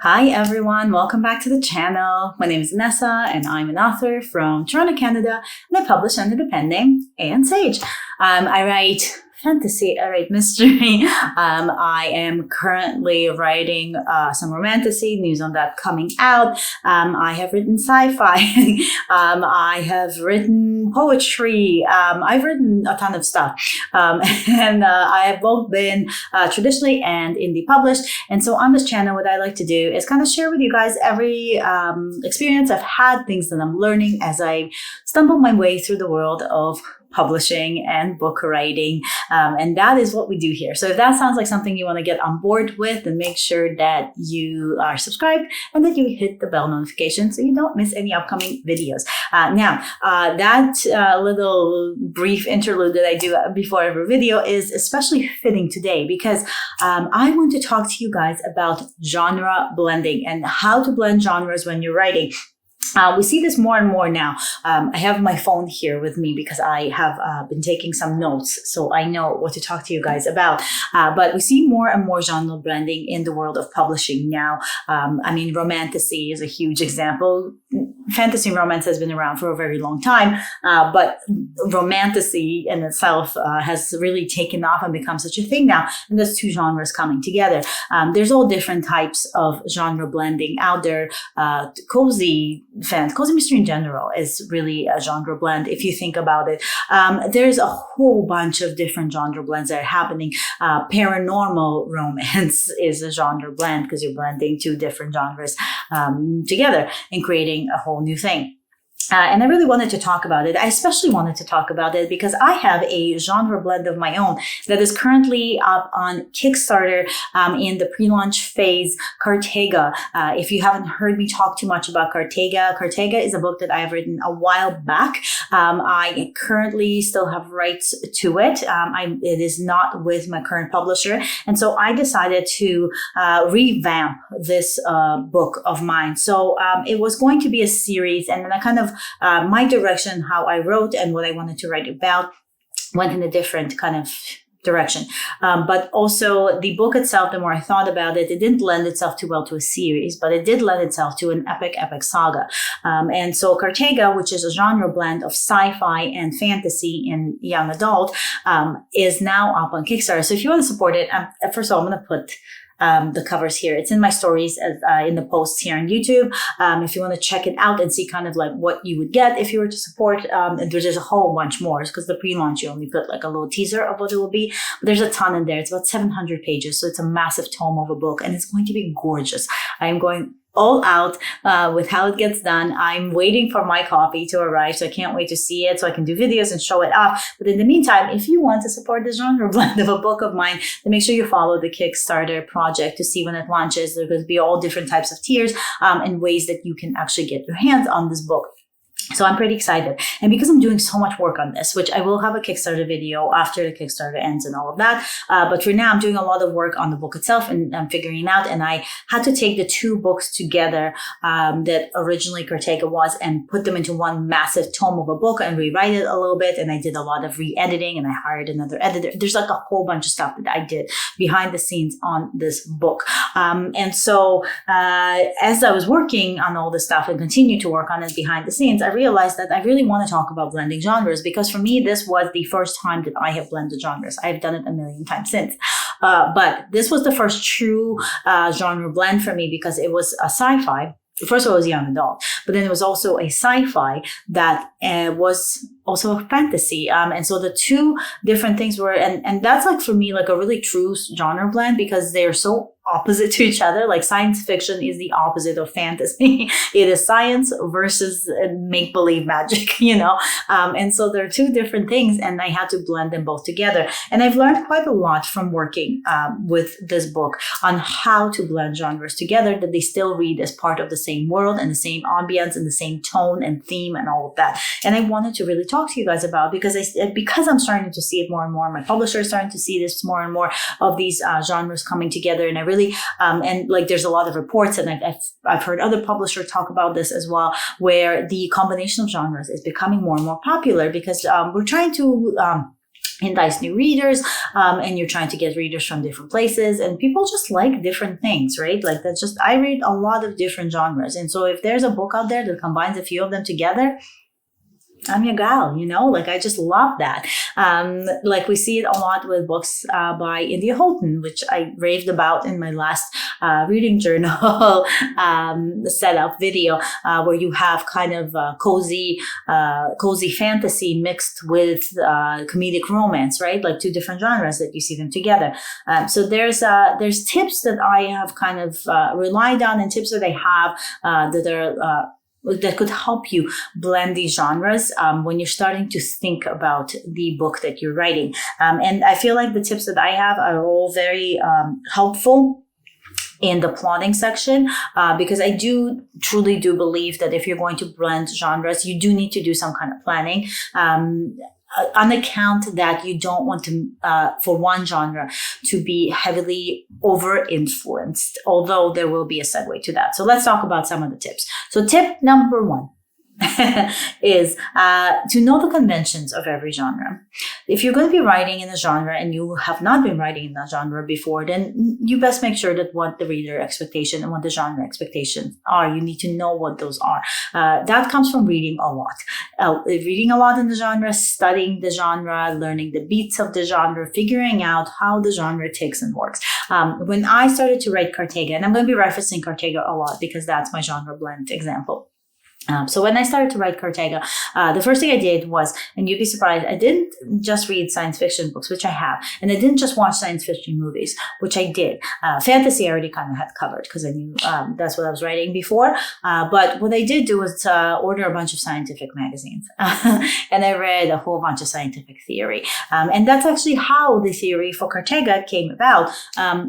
Hi everyone, welcome back to the channel. My name is Nessa and I'm an author from Toronto, Canada, and I publish under the pen name Sage. I write fantasy, I write mystery. I am currently writing some romantasy, news on that coming out. I have written sci-fi. I have written poetry. I've written a ton of stuff. And I have both been traditionally and indie published. And so on this channel, what I like to do is kind of share with you guys every experience I've had, things that I'm learning as I stumble my way through the world of publishing and book writing. And that is what we do here. So if that sounds like something you want to get on board with, then make sure that you are subscribed and that you hit the bell notification so you don't miss any upcoming videos. That little brief interlude that I do before every video is especially fitting today because I want to talk to you guys about genre blending and how to blend genres when you're writing. We see this more and more now. I have my phone here with me because I have been taking some notes, so I know what to talk to you guys about. But we see more and more genre blending in the world of publishing now. Romantasy is a huge example. Fantasy and romance has been around for a very long time, but romantasy in itself has really taken off and become such a thing now. And there's two genres coming together. There's all different types of genre blending out there. Cozy mystery in general is really a genre blend if you think about it. There's a whole bunch of different genre blends that are happening. Paranormal romance is a genre blend because you're blending two different genres together and creating a whole new thing. And I really wanted to talk about it. I especially wanted to talk about it because I have a genre blend of my own that is currently up on Kickstarter in the pre-launch phase, Cartega. If you haven't heard me talk too much about Cartega is a book that I have written a while back. I currently still have rights to it. It is not with my current publisher. And so I decided to revamp this book of mine. So it was going to be a series, and then I kind of my direction, how I wrote and what I wanted to write about went in a different kind of direction. But also the book itself, the more I thought about it, it didn't lend itself too well to a series, but it did lend itself to an epic saga. And so Cartega, which is a genre blend of sci-fi and fantasy in young adult, is now up on Kickstarter. So if you want to support it, first of all, I'm going to put the covers here. It's in my stories in the posts here on YouTube. If you want to check it out and see kind of like what you would get if you were to support, and there's a whole bunch more because the pre-launch you only put like a little teaser of what it will be. But there's a ton in there. It's about 700 pages. So it's a massive tome of a book and it's going to be gorgeous. I am going all out with how it gets done. I'm waiting for my copy to arrive, so I can't wait to see it so I can do videos and show it off. But in the meantime, if you want to support the genre blend of a book of mine, then make sure you follow the Kickstarter project to see when it launches. There's going to be all different types of tiers and ways that you can actually get your hands on this book. So I'm pretty excited. And because I'm doing so much work on this, which I will have a Kickstarter video after the Kickstarter ends and all of that. But for now, I'm doing a lot of work on the book itself and I'm figuring it out. And I had to take the two books together that originally Cartega was and put them into one massive tome of a book and rewrite it a little bit. And I did a lot of re-editing and I hired another editor. There's like a whole bunch of stuff that I did behind the scenes on this book. And so as I was working on all this stuff and continue to work on it behind the scenes, I realized that I really want to talk about blending genres because for me, this was the first time that I have blended genres. I've done it a million times since. But this was the first true genre blend for me because it was a sci-fi. First of all, it was young adult, but then it was also a sci-fi that was also a fantasy. And so the two different things were, and that's like for me, like a really true genre blend because they're so opposite to each other. Like science fiction is the opposite of fantasy. It is science versus make-believe magic, you know? And so there are two different things and I had to blend them both together. And I've learned quite a lot from working with this book on how to blend genres together, that they still read as part of the same world and the same ambience and the same tone and theme and all of that. And I wanted to really talk to you guys about because I'm starting to see it more and more. My publisher is starting to see this more and more of these genres coming together. And I really and like there's a lot of reports and I've heard other publishers talk about this as well, where the combination of genres is becoming more and more popular because we're trying to entice new readers, and you're trying to get readers from different places, and people just like different things, right? Like that's just, I read a lot of different genres, and so if there's a book out there that combines a few of them together, I'm your gal, like I just love that. Like we see it a lot with books by India Houghton, which I raved about in my last reading journal setup video, where you have kind of cozy fantasy mixed with comedic romance, right? Like two different genres that you see them together. So there's tips that I have kind of relied on, and tips that I have that are that could help you blend these genres when you're starting to think about the book that you're writing. And I feel like the tips that I have are all very helpful in the plotting section, because I truly do believe that if you're going to blend genres, you do need to do some kind of planning. On account that you don't want to, for one genre to be heavily over-influenced, although there will be a segue to that. So let's talk about some of the tips. So tip number 1 is to know the conventions of every genre. If you're going to be writing in a genre and you have not been writing in that genre before, then you best make sure that what the reader expectation and what the genre expectations are, you need to know what those are. That comes from reading a lot. Reading a lot in the genre, studying the genre, learning the beats of the genre, figuring out how the genre ticks and works. When I started to write Cartega, and I'm going to be referencing Cartega a lot because that's my genre blend example. So when I started to write Cartega, the first thing I did was, and you'd be surprised, I didn't just read science fiction books, which I have, and I didn't just watch science fiction movies, which I did. Fantasy I already kind of had covered because I knew that's what I was writing before. But what I did do was order a bunch of scientific magazines, and I read a whole bunch of scientific theory. And that's actually how the theory for Cartega came about.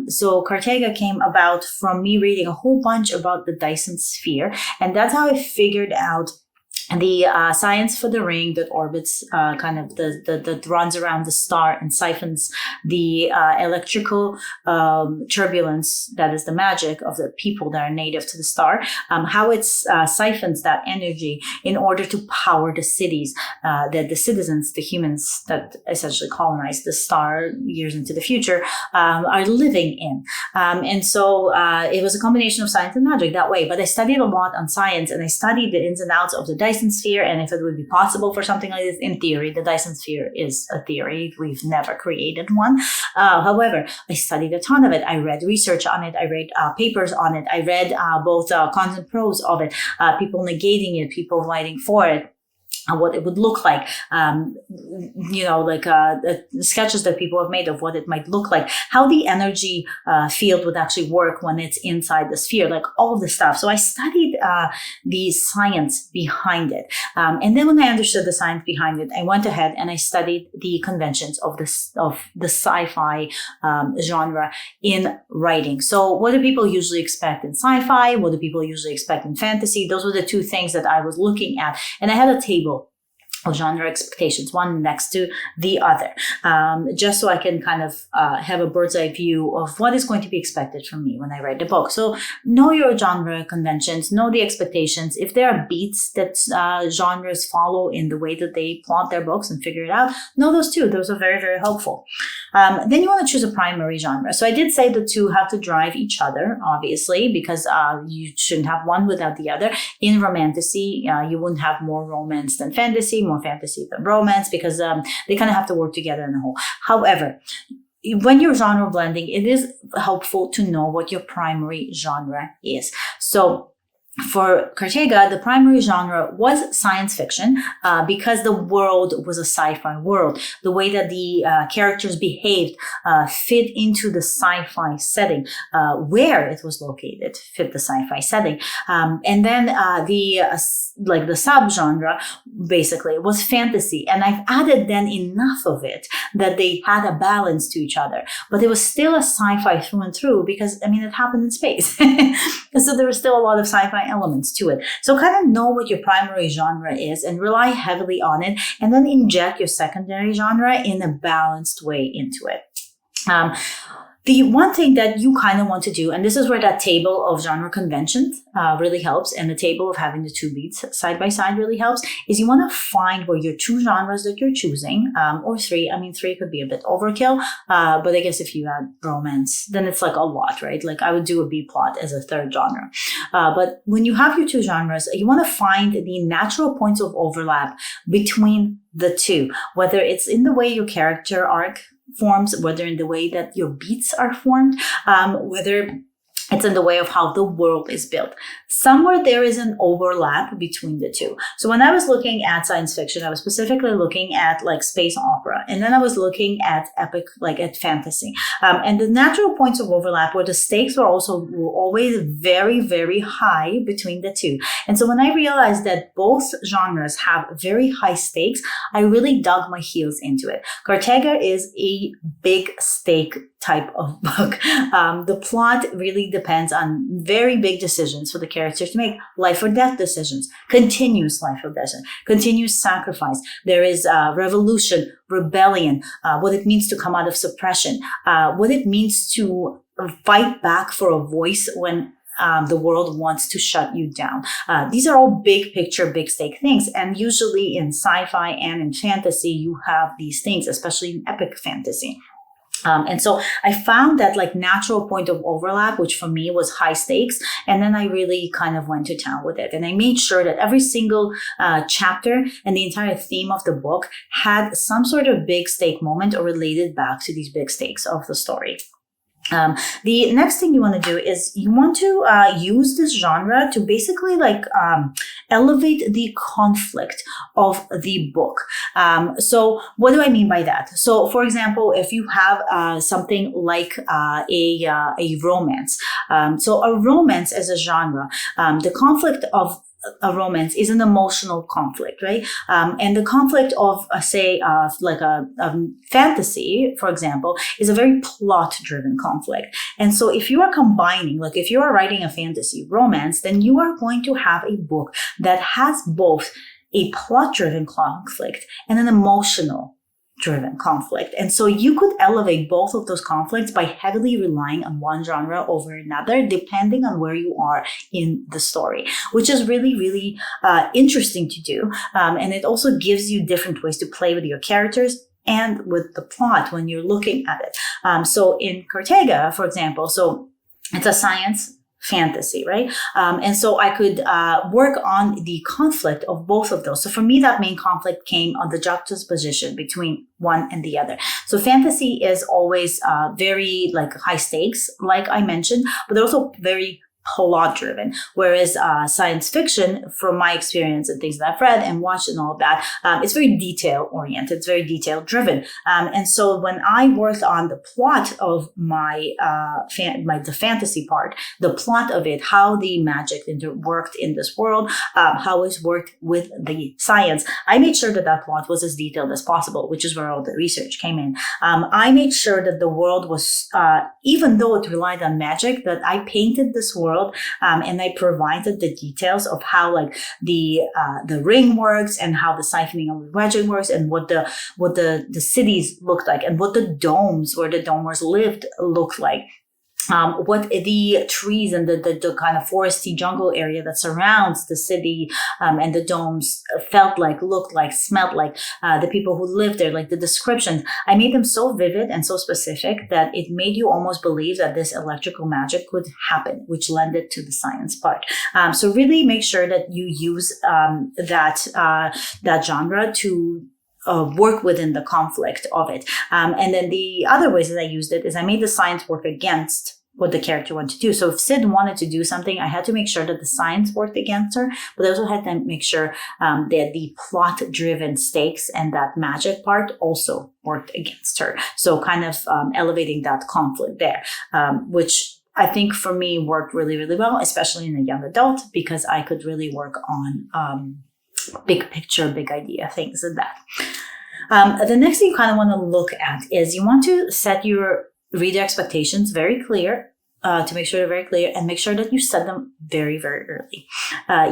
So Cartega came about from me reading a whole bunch about the Dyson sphere, and that's how I figured out the science for the ring that orbits kind of that runs around the star and siphons the electrical turbulence that is the magic of the people that are native to the star, how it siphons that energy in order to power the cities that the citizens, the humans that essentially colonize the star years into the future are living in. And so it was a combination of science and magic that way. But I studied a lot on science, and I studied the ins and outs of the Dyson sphere, and if it would be possible for something like this. In theory, the Dyson sphere is a theory. We've never created one. However, I studied a ton of it. I read research on it. I read papers on it. I read both cons and pros of it, people negating it, people writing for it, what it would look like, the sketches that people have made of what it might look like, how the energy field would actually work when it's inside the sphere, like all of the stuff. So I studied the science behind it. And then when I understood the science behind it, I went ahead and I studied the conventions of the sci-fi genre in writing. So what do people usually expect in sci-fi? What do people usually expect in fantasy? Those were the two things that I was looking at. And I had a table of genre expectations, one next to the other, just so I can kind of have a bird's eye view of what is going to be expected from me when I write the book. So know your genre conventions, know the expectations. If there are beats that genres follow in the way that they plot their books and figure it out, know those too. Those are very, very helpful. Then you want to choose a primary genre. So I did say the two have to drive each other, obviously, because you shouldn't have one without the other. In romantasy, you wouldn't have more romance than fantasy, more fantasy than romance, because they kind of have to work together in a whole. However, when you're genre blending, it is helpful to know what your primary genre is. So for Cartega, the primary genre was science fiction because the world was a sci-fi world. The way that the characters behaved fit into the sci-fi setting. Where it was located fit the sci-fi setting. And then the subgenre basically was fantasy. And I've added then enough of it that they had a balance to each other. But it was still a sci-fi through and through because, it happened in space. So there was still a lot of sci-fi elements to it. So kind of know what your primary genre is and rely heavily on it, and then inject your secondary genre in a balanced way into it. The one thing that you kind of want to do, and this is where that table of genre conventions really helps, and the table of having the two beats side by side really helps, is you want to find where your two genres that you're choosing, or three. I mean, three could be a bit overkill, but I guess if you add romance, then it's like a lot, right? Like I would do a B plot as a third genre. But when you have your two genres, you want to find the natural points of overlap between the two, whether it's in the way your character arc forms, whether in the way that your beats are formed, whether it's in the way of how the world is built. Somewhere there is an overlap between the two. So when I was looking at science fiction, I was specifically looking at like space opera, and then I was looking at epic, like at fantasy. And the natural points of overlap where the stakes were always very, very high between the two. And so when I realized that both genres have very high stakes, I really dug my heels into it. Cartaga is a big stake type of book. The plot really depends on very big decisions for the characters to make, life or death decisions, continuous life or death, continuous sacrifice. There is revolution, rebellion, what it means to come out of suppression, what it means to fight back for a voice when the world wants to shut you down. These are all big picture, big stake things. And usually in sci-fi and in fantasy, you have these things, especially in epic fantasy. And so I found that like natural point of overlap, which for me was high stakes. And then I really kind of went to town with it. And I made sure that every single chapter and the entire theme of the book had some sort of big stake moment or related back to these big stakes of the story. The next thing you want to do is you want to use this genre to basically like elevate the conflict of the book. So what do I mean by that? So for example, if you have something like a romance, so a romance as a genre, the conflict of a romance is an emotional conflict, right? And the conflict of, like a fantasy, for example, is a very plot-driven conflict. And so if you are combining, like if you are writing a fantasy romance, then you are going to have a book that has both a plot-driven conflict and an emotional driven conflict. And so you could elevate both of those conflicts by heavily relying on one genre over another, depending on where you are in the story, which is really, really interesting to do. And it also gives you different ways to play with your characters and with the plot when you're looking at it. So in Cartaga, for example, so it's a science fantasy, right? And so I could work on the conflict of both of those. So for me, that main conflict came on the juxtaposition between one and the other. So fantasy is always very like high stakes, like I mentioned, but they're also very plot driven. Whereas science fiction, from my experience and things that I've read and watched and all of that, it's very detail oriented. It's very detail driven. And so when I worked on the plot of my the fantasy part, the plot of it, how the magic worked in this world, how it worked with the science, I made sure that that plot was as detailed as possible, which is where all the research came in. I made sure that the world was, even though it relied on magic, that I painted this world and I provided the details of how like the ring works and how the siphoning of the magic works and what the cities looked like and what the domes where the domers lived looked like. What the trees and the kind of foresty jungle area that surrounds the city and the domes felt like, looked like, smelled like, the people who lived there, like the descriptions. I made them so vivid and so specific that it made you almost believe that this electrical magic could happen, which lended to the science part. So really make sure that you use that genre to work within the conflict of it. And then the other ways that I used it is I made the science work against what the character wanted to do. So if Sid wanted to do something, I had to make sure that the science worked against her, but I also had to make sure that the plot-driven stakes and that magic part also worked against her. So kind of elevating that conflict there, which I think for me worked really, really well, especially in a young adult, because I could really work on big picture, big idea things and that. The next thing you kind of want to look at is you want to set your reader expectations very clear to make sure they're very clear, and make sure that you set them very, very early.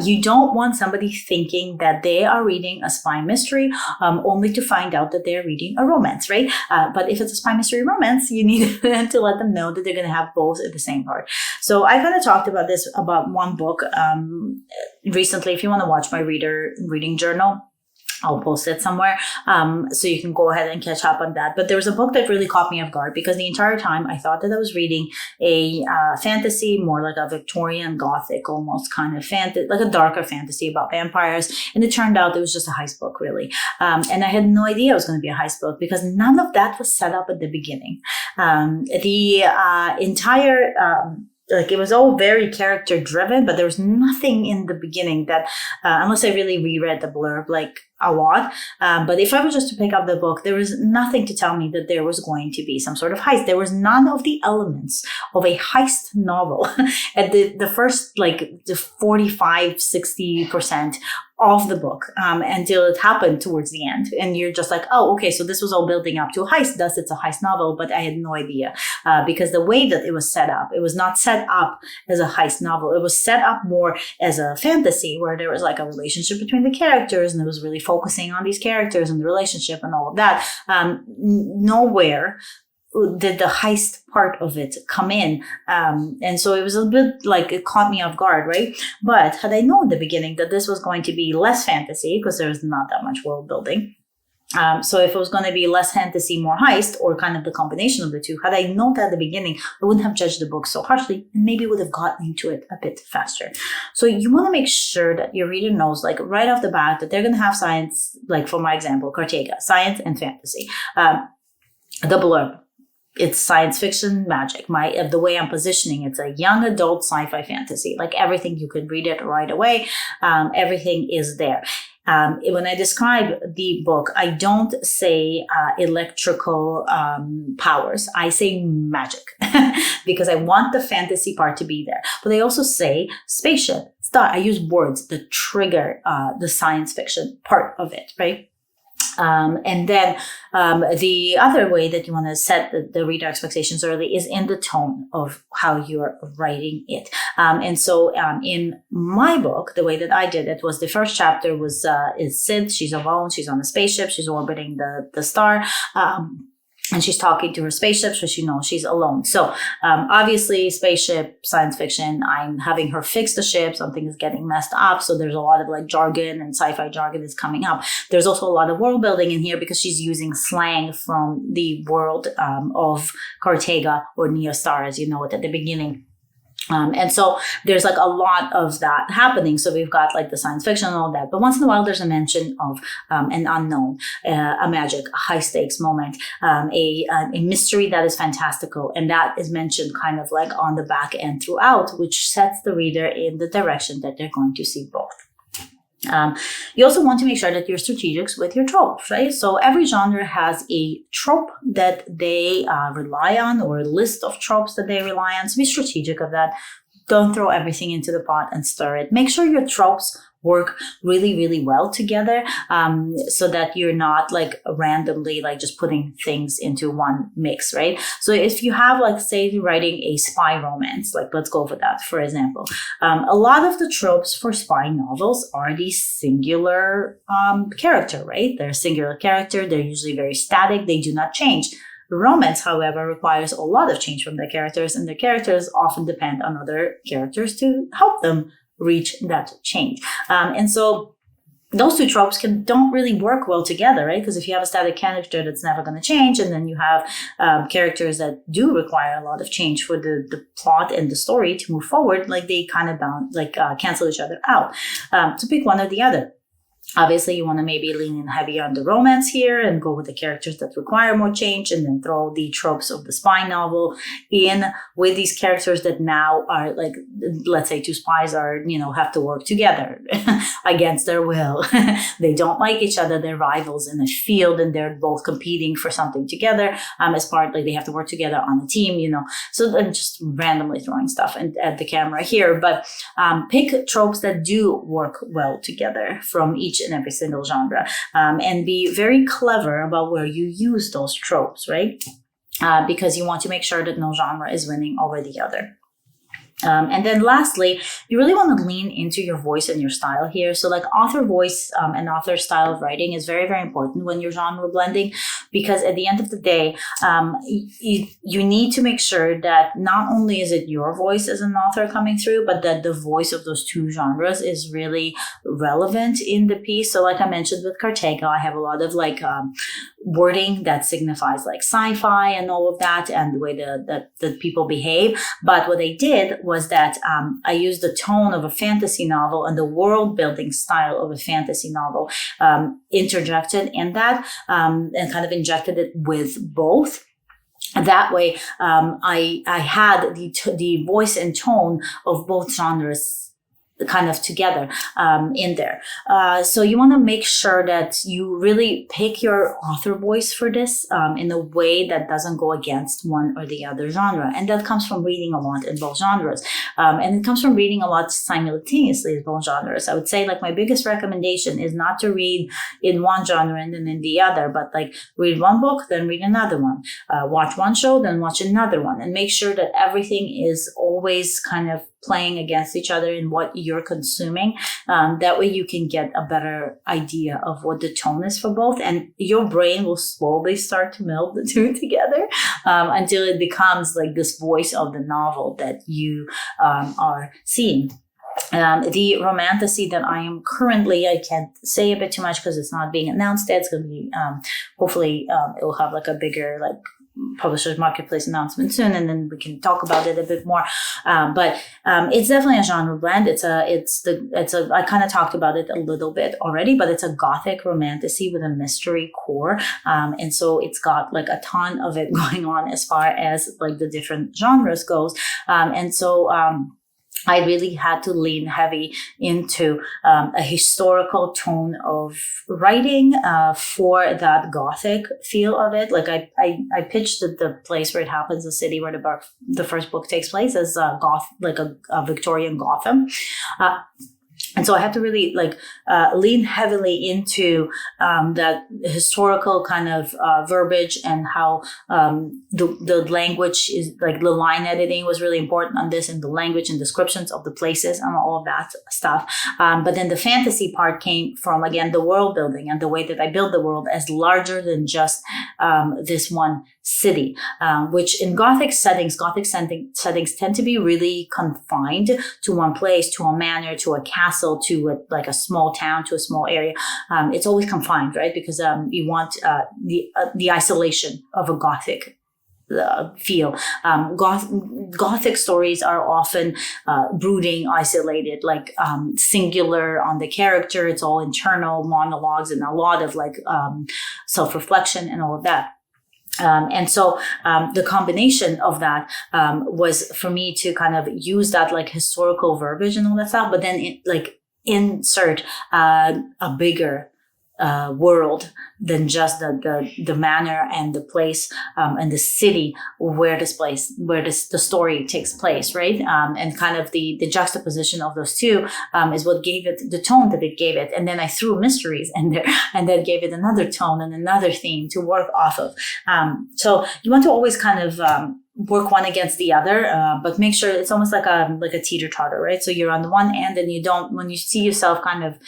You don't want somebody thinking that they are reading a spy mystery only to find out that they're reading a romance, right? But if it's a spy mystery romance, you need to let them know that they're going to have both at the same part. So I kind of talked about this about one book recently. If you want to watch my reading journal, I'll post it somewhere, so you can go ahead and catch up on that. But there was a book that really caught me off guard, because the entire time I thought that I was reading a fantasy, more like a Victorian Gothic, almost kind of fantasy, like a darker fantasy about vampires. And it turned out it was just a heist book, really. And I had no idea it was going to be a heist book, because none of that was set up at the beginning. The entire it was all very character driven, but there was nothing in the beginning that, unless I really reread the blurb a lot. But if I was just to pick up the book, there was nothing to tell me that there was going to be some sort of heist. There was none of the elements of a heist novel at the first, the 45, 60% of the book, until it happened towards the end. And you're just like, oh, okay, so this was all building up to a heist. Thus, it's a heist novel, but I had no idea. Because the way that it was set up, it was not set up as a heist novel. It was set up more as a fantasy, where there was a relationship between the characters, and it was really focusing on these characters and the relationship and all of that. Nowhere did the heist part of it come in. And so it was a bit it caught me off guard, right? But had I known at the beginning that this was going to be less fantasy, because there's not that much world building. So if it was going to be less fantasy, more heist, or kind of the combination of the two, had I known that at the beginning, I wouldn't have judged the book so harshly, and maybe would have gotten into it a bit faster. So you want to make sure that your reader knows, right off the bat, that they're going to have science, for my example, Cartega, science and fantasy. The blurb, it's science fiction magic. The way I'm positioning, it's a young adult sci-fi fantasy. Everything, you can read it right away. Everything is there. When I describe the book, I don't say electrical powers. I say magic because I want the fantasy part to be there. But I also say spaceship, star. I use words that trigger the science fiction part of it, right? And then the other way that you want to set the reader expectations early is in the tone of how you're writing it. And so in my book, the way that I did it was, the first chapter is Sid. She's alone. She's on a spaceship. She's orbiting the star. And she's talking to her spaceship, so she knows she's alone. So obviously, spaceship, science fiction, I'm having her fix the ship. Something is getting messed up. So there's a lot of jargon, and sci-fi jargon is coming up. There's also a lot of world building in here, because she's using slang from the world of Cartega, or Neostar, as you know it at the beginning. And so there's a lot of that happening. So we've got the science fiction and all that. But once in a while, there's a mention of an unknown, a magic, a high stakes moment, a mystery that is fantastical. And that is mentioned kind of on the back end throughout, which sets the reader in the direction that they're going to see both. You also want to make sure that you're strategic with your tropes, right? So every genre has a trope that they rely on, or a list of tropes that they rely on. So be strategic of that. Don't throw everything into the pot and stir it. Make sure your tropes work really, really well together, so that you're not randomly just putting things into one mix, right? So if you have say you're writing a spy romance, let's go for that, for example. A lot of the tropes for spy novels are the singular character, right? They're a singular character. They're usually very static. They do not change. Romance, however, requires a lot of change from their characters, and their characters often depend on other characters to help them reach that change. And so those two tropes don't really work well together, right? Because if you have a static character that's never going to change, and then you have characters that do require a lot of change for the plot and the story to move forward, they kind of cancel each other out. So pick one or the other. Obviously, you want to maybe lean in heavy on the romance here and go with the characters that require more change, and then throw the tropes of the spy novel in with these characters that now are let's say two spies have to work together against their will. They don't like each other. They're rivals in a field, and they're both competing for something together as part, they have to work together on a team, So I'm just randomly throwing stuff at the camera here, but pick tropes that do work well together from each and every single genre, and be very clever about where you use those tropes, right? because you want to make sure that no genre is winning over the other. And then lastly, you really want to lean into your voice and your style here. So like author voice and author style of writing is very, very important when you're genre blending, because at the end of the day, you need to make sure that not only is it your voice as an author coming through, but that the voice of those two genres is really relevant in the piece. So like I mentioned with Cartega, I have a lot of like wording that signifies like sci-fi and all of that and the way that people behave. But what I did was that I used the tone of a fantasy novel and the world building style of a fantasy novel, interjected in that, and kind of injected it with both. That way, I had the voice and tone of both genres kind of together in there. So you want to make sure that you really pick your author voice for this in a way that doesn't go against one or the other genre. And that comes from reading a lot in both genres. And it comes from reading a lot simultaneously in both genres. I would say like my biggest recommendation is not to read in one genre and then in the other, but like read one book, then read another one. Watch one show, then watch another one. And make sure that everything is always kind of playing against each other in what you're consuming. That way you can get a better idea of what the tone is for both, and your brain will slowly start to meld the two together until it becomes like this voice of the novel that you are seeing. The romantasy that I am currently, I can't say a bit too much because it's not being announced yet. It's going to be, hopefully it will have like a bigger like publishers marketplace announcement soon, and then we can talk about it a bit more. But it's definitely a genre blend. I kind of talked about it a little bit already, but it's a gothic romantasy with a mystery core. And so it's got like a ton of it going on as far as like the different genres goes. And so I really had to lean heavy into a historical tone of writing for that gothic feel of it. Like I pitched the place where it happens, the city where the first book takes place, as a Victorian Gotham. And so I had to really like lean heavily into that historical kind of verbiage, and how the language is like the line editing was really important on this, and the language and descriptions of the places and all of that stuff. But then the fantasy part came from, again, the world building and the way that I build the world as larger than just this one city, which in Gothic settings tend to be really confined to one place, to a manor, to a castle, to like a small town, to a small area. It's always confined, right? Because you want the isolation of a Gothic feel. Gothic stories are often brooding, isolated, like singular on the character. It's all internal monologues and a lot of like self-reflection and all of that. And so the combination of that was for me to kind of use that like historical verbiage and all that stuff, but then insert a bigger world than just the manor and the place and the city where the story takes place, right? And kind of the juxtaposition of those two is what gave it the tone that it gave it. And then I threw mysteries in there, and that gave it another tone and another theme to work off of. So you want to always kind of work one against the other, but make sure it's almost like a teeter-totter, right? So you're on the one end, and when you see yourself kind of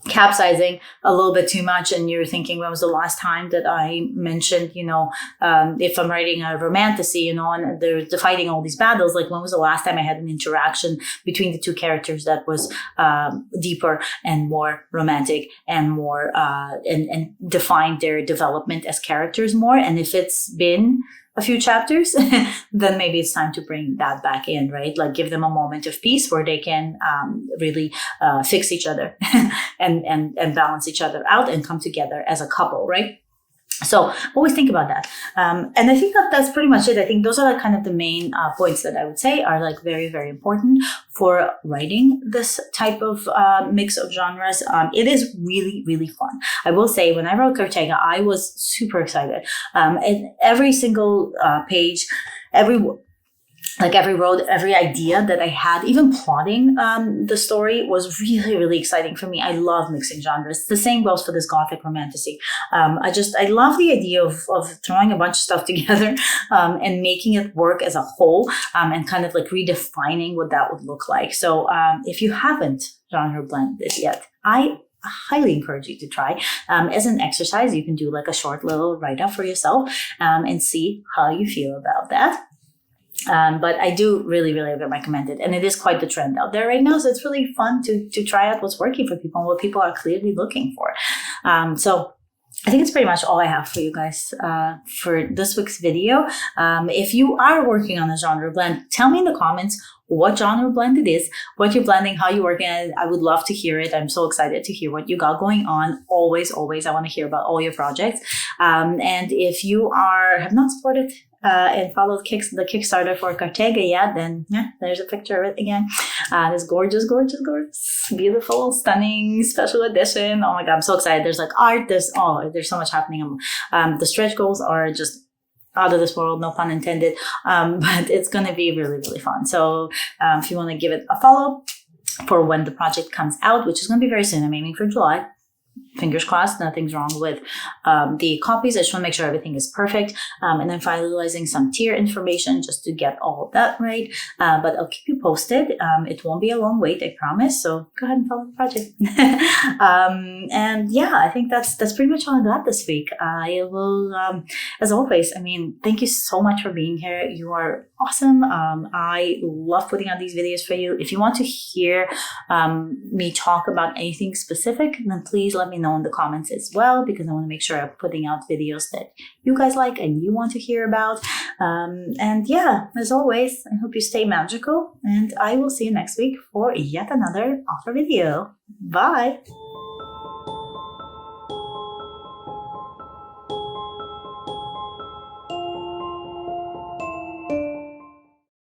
capsizing a little bit too much, and you're thinking, when was the last time that I mentioned, if I'm writing a romantasy, and they're fighting all these battles, like when was the last time I had an interaction between the two characters that was deeper and more romantic and more and defined their development as characters more? And if it's been a few chapters, then maybe it's time to bring that back in, right? Like give them a moment of peace where they can really fix each other and balance each other out and come together as a couple, right? So always think about that. And I think that's pretty much it. I think those are like kind of the main points that I would say are like very, very important for writing this type of mix of genres. It is really, really fun. I will say, when I wrote Cartega, I was super excited. And every single page, like every road, every idea that I had, even plotting the story was really, really exciting for me. I love mixing genres. The same goes for this gothic romantasy. I love the idea of throwing a bunch of stuff together and making it work as a whole, and kind of like redefining what that would look like. So if you haven't genre blended yet, I highly encourage you to try. As an exercise, you can do like a short little write-up for yourself and see how you feel about that. But I do really, really recommend it. And it is quite the trend out there right now. So it's really fun to try out what's working for people and what people are clearly looking for. So I think it's pretty much all I have for you guys for this week's video. If you are working on a genre blend, tell me in the comments what genre blend it is, what you're blending, how you're working on it. I would love to hear it. I'm so excited to hear what you got going on. Always, I want to hear about all your projects. And if you have not supported and followed the Kickstarter for Cartega yet, then yeah, there's a picture of it again. This gorgeous, beautiful, stunning special edition. Oh my God, I'm so excited. There's like art, there's so much happening. The stretch goals are just out of this world, no pun intended. But it's going to be really, really fun. So if you want to give it a follow for when the project comes out, which is going to be very soon, I'm aiming for July. Fingers crossed, nothing's wrong with the copies. I just want to make sure everything is perfect. And then finalizing some tier information just to get all of that right. But I'll keep you posted. It won't be a long wait, I promise. So go ahead and follow the project. And yeah, I think that's pretty much all I got this week. I will, as always, thank you so much for being here. You are awesome. I love putting out these videos for you. If you want to hear me talk about anything specific, then please let me know in the comments as well, because I want to make sure I'm putting out videos that you guys like and you want to hear about. And yeah, as always, I hope you stay magical, and I will see you next week for yet another author video. Bye!